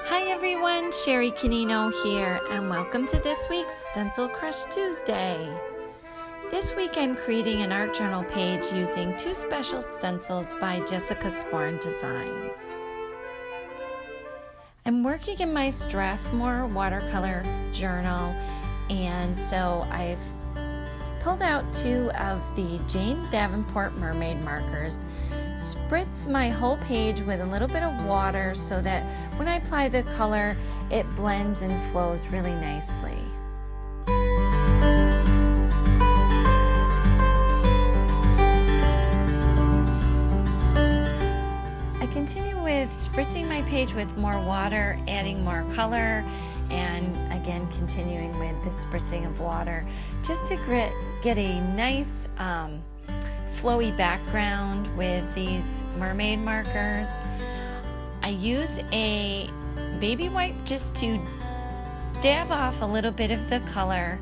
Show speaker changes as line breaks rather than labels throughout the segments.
Hi everyone, Sherry Canino here, and welcome to this week's Stencil Crush Tuesday. This week I'm creating an art journal page using two special stencils by Jessica Sporn Designs. I'm working in my Strathmore watercolor journal, and so I've pulled out two of the Davenport Mermaid Markers, spritz my whole page with a little bit of water so that when I apply the color, it blends and flows really nicely. I continue with spritzing my page with more water, adding more color, and again continuing with the spritzing of water just to get a nice flowy background with these mermaid markers. I use a baby wipe just to dab off a little bit of the color,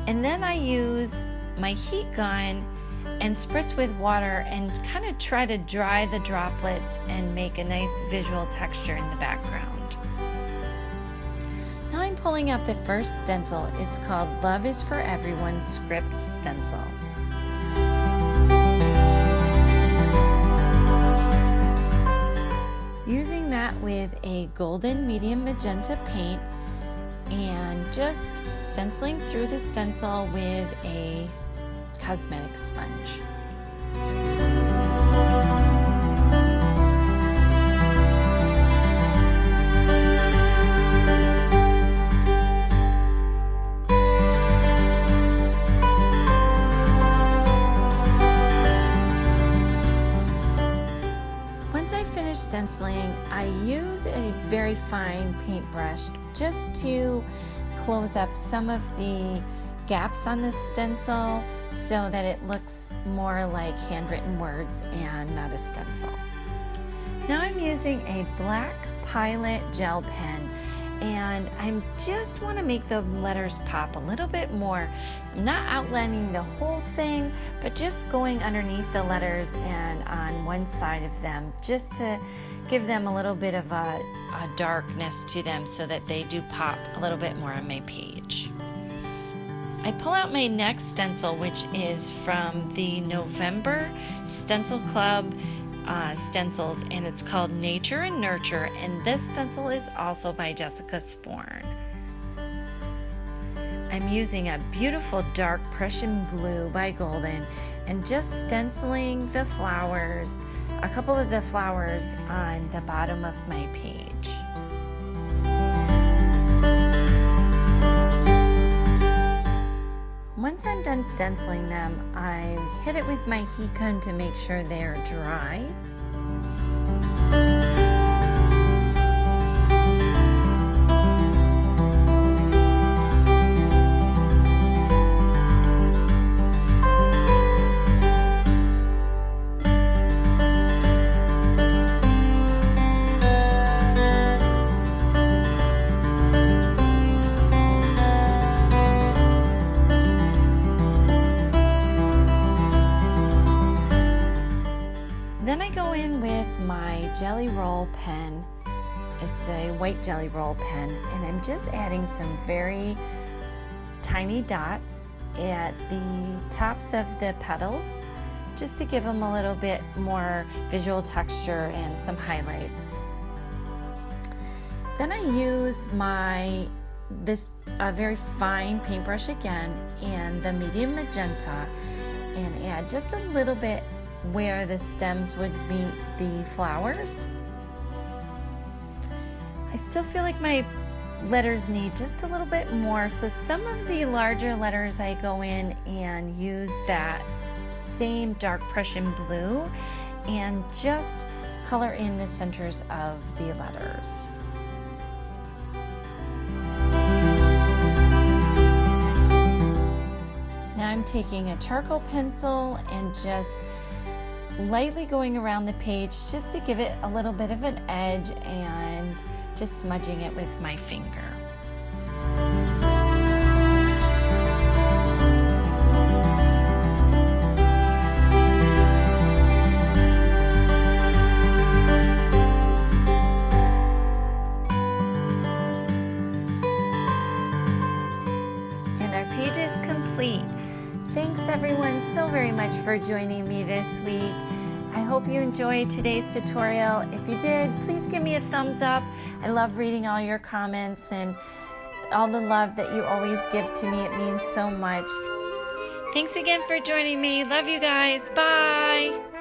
and then I use my heat gun and spritz with water and kind of try to dry the droplets and make a nice visual texture in the background. Now I'm pulling out the first stencil. It's called Love is for Everyone Script Stencil. Using that with a golden medium magenta paint and just stenciling through the stencil with a cosmetic sponge. Stenciling, I use a very fine paintbrush just to close up some of the gaps on the stencil so that it looks more like handwritten words and not a stencil. Now I'm using a black Pilot gel pen, and I just want to make the letters pop a little bit more. I'm not outlining the whole thing, but just going underneath the letters and on one side of them just to give them a little bit of a darkness to them so that they do pop a little bit more on my page. I pull out my next stencil, which is from the November Stencil Club stencils, and it's called Nature and Nurture, and this stencil is also by Jessica Sporn. I'm using a beautiful dark Prussian blue by Golden and just stenciling the flowers, a couple of the flowers on the bottom of my page. Once I'm done stenciling them, I hit it with my heat gun to make sure they're dry. Then I go in with my Jelly Roll pen. It's a white Jelly Roll pen, and I'm just adding some very tiny dots at the tops of the petals just to give them a little bit more visual texture and some highlights. Then I use this very fine paintbrush again and the medium magenta and add just a little bit where the stems would meet the flowers. I still feel like my letters need just a little bit more, so some of the larger letters I go in and use that same dark Prussian blue and just color in the centers of the letters. Now I'm taking a charcoal pencil and just lightly going around the page just to give it a little bit of an edge and just smudging it with my finger. page is complete. Thanks everyone so very much for joining me this week. I hope you enjoyed today's tutorial. If you did, please give me a thumbs up. I love reading all your comments and all the love that you always give to me. It means so much. Thanks again for joining me. Love you guys. Bye.